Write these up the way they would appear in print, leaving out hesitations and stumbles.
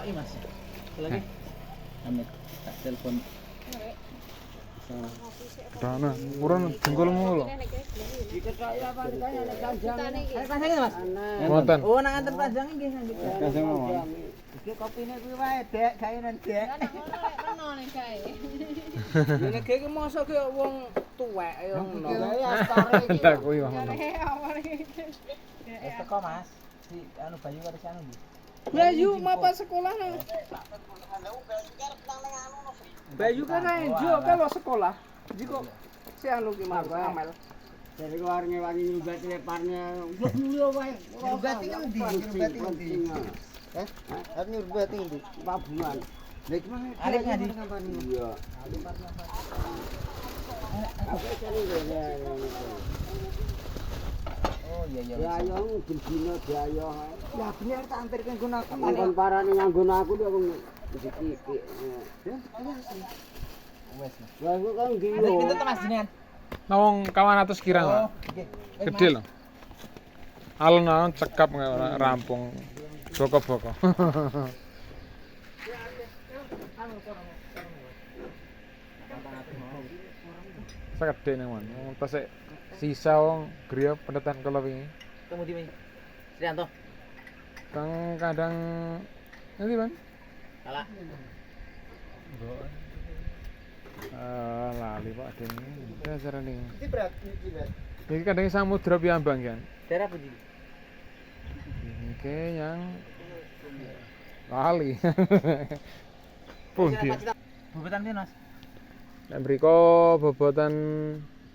Ketok Mas. Lagi. Amit tak telepon. Dana, kurang jengkolmu lho. Diketok ya apa ditanya nek panjang. Panjang Mas. Wonten. Oh nang anten panjang nggih nggih. Panjang mawon. Iki kopine kuwi wae dek, gaenan dek. Pernah nek gawe. Nek iki mosok ki wong tuwek ya ngono. Ya astare iki. Tak kuwi wae. Wis teko Mas. Si anu Bayu karo si anu nggih. Bayu mapa sekolah nang. Bayu kan enjo kalau sekolah. Jiko si anu ki Mas Amel. Dari warnge wangi nyubat leparnya. Yo wae. Nyubat iki endi? Nyubat iki endi? Hah? Arep nyubat iki Pabungan. Lha iki mah Arek ngadi? Iya. Apa cari ya. Oh iya iya. Ya yo bendina biaya. Ya bener tak antirke nggon aku. Kon parane nganggon aku dia wong rezeki. Wes. Lah kok kan Ada ngiyo. kita tuh Mas jenengan. Nah wong kawan atus kirang, Pak. Nggih. Gede lho. Alun-alun cekap rampung. Boko-boko. Segede ning mon. Tasik sisa wong griya pendetan kala wingi. Temu di sini. Trianto. Kang kadang nanti, Bang. Salah. Lali Pak Den. Dasarane. Iki berat, iki berat. Iki kadang samudra piyambang kan. Daerah pundi? Oke, yang lali. Pundi. Bobotan pinten Mas? Nek mriko bobotan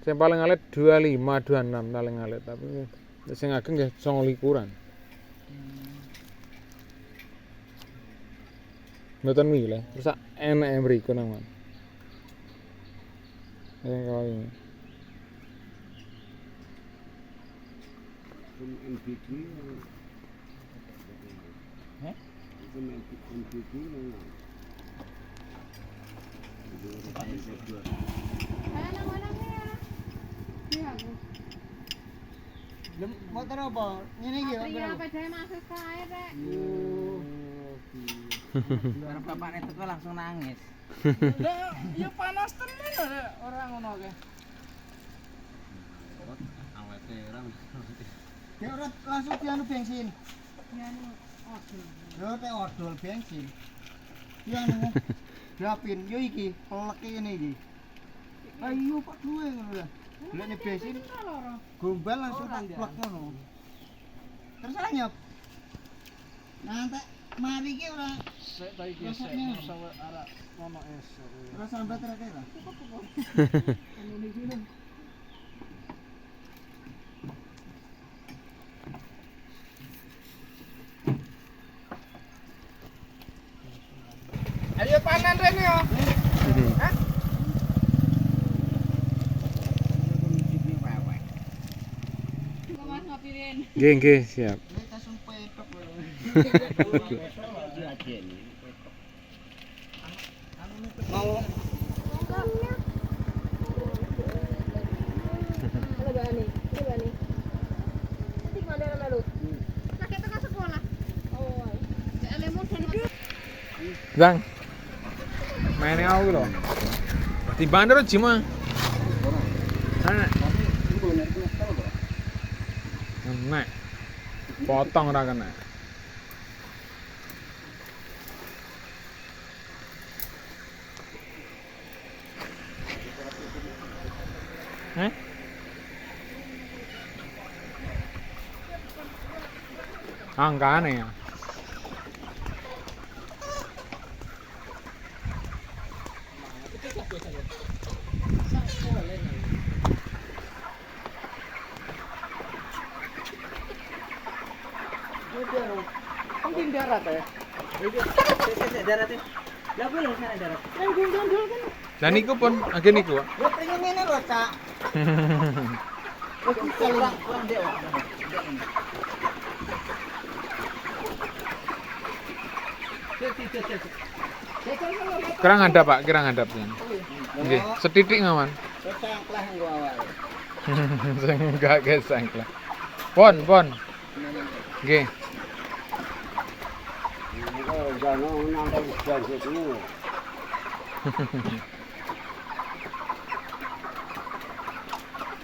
sing paling alit 25 26 paling alit tapi sing ageng nggih 29-an. Mboten milih, terus enek mriko nang ngono. Kau ini. NPD. Heh? NPD. Motor apa? Ngene iki kok. Iya, pedae masuk kae rek. Karo bapakne teko langsung nangis. Lah, ya panas tenan rek, ora ngono ke. Awete ora. Ya ora langsung dianu bensin. Ya anu odol. Yo teh odol bensin. Ya anu diapin yo iki peleke ngene iki. Ayo Pak duwe ngono lah. Golekne bensin Loro. gombal langsung tak plek ngono. Terus anyep. Nanti mari iki ora Sik ta iki sik, sawe arek ono esuk. ora sambat rek lah. Anu iki lho. Ayo panen rene yo. Hah? Mas ngopirin. Nggih, nggih, siap. Nek langsung petok lho. Mau Halo Bani, ini Bani. Nanti mana nama lu? Kakek tengah sekolah. Oh, lemon dan Bang. Maine aku lho. Di bandar cima. Ana. Enak. Potong ora kena. Hah? Angkane ya. Mungkin darat ya. Darat ya. Lah boleh sana darat. yang gundul kan. Dan niku pun agen niku, Pak. Lo pengen ngene lho, Cak. Wis kurang dek. Kurang ada, Pak, kurang ada pian. Nggih, setitik ngawan. sesangklah nggo awak. Sing enggak gesang lah. Pon. Nggih. Jangan nambah budget ini.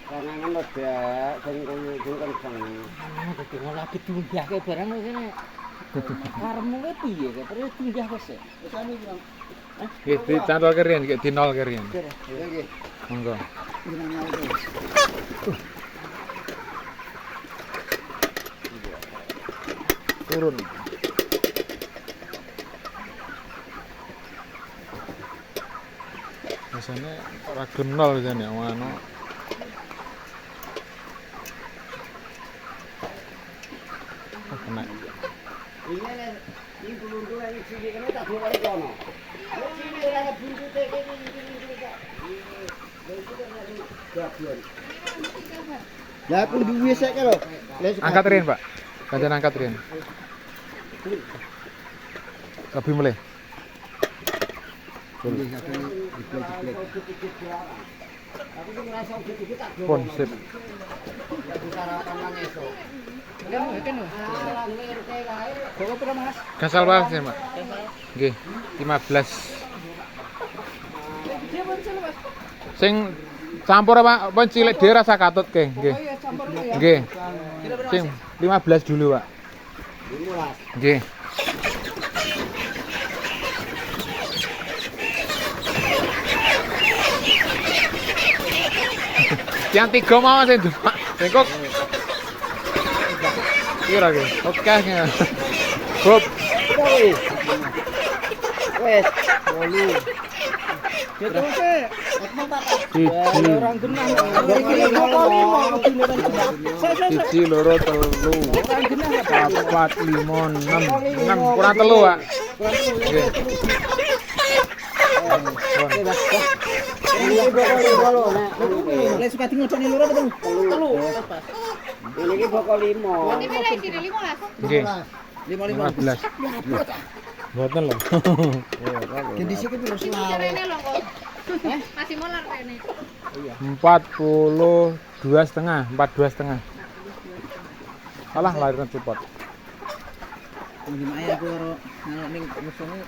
Karena kan ada sing kenceng. Dadi lagi tunggahke barang kene. Karemu ke piye? Terus tunggahke sik. Wis anu bilang. Nggih, dicantol kerian, nggih dinol kerian. Nggih. Monggo. Turun. Biasanya ora genol biasanya anu. Kena. Ini bulundu yang sini kene tak boleh kono. Sini ora buntute kene Lah aku duwe sik lho. Angkat rian, Pak. Kancan angkat rian. Lebih mulai. Pon sip. Gasal banget sih, Pak. Nggih, 15. Sing campur apa? Pon cilik dhewe rasa katut ke, nggih. Nggih. Sing 15 dulu, Pak. 15. Nggih. Yang 3 mau sing Pak. Sing kok. Kira ge. Oke. Bob. Wes, bolu. Ya terus sik. Orang genah. Siji, loro, telu. 4, 5, 6. 6 kurang telu, Pak. Nggih. Lek suka ngocone loro apa telu? Pas. Ini iki bokol 5. Ini milih sini 15. Nggih. 15. Mboten lho. Jadi sik iki terus Masih rene lho kok. Masih molar rene. 42,5. 42,5. Alah lahiran support. Gimana ya aku karo ning musone.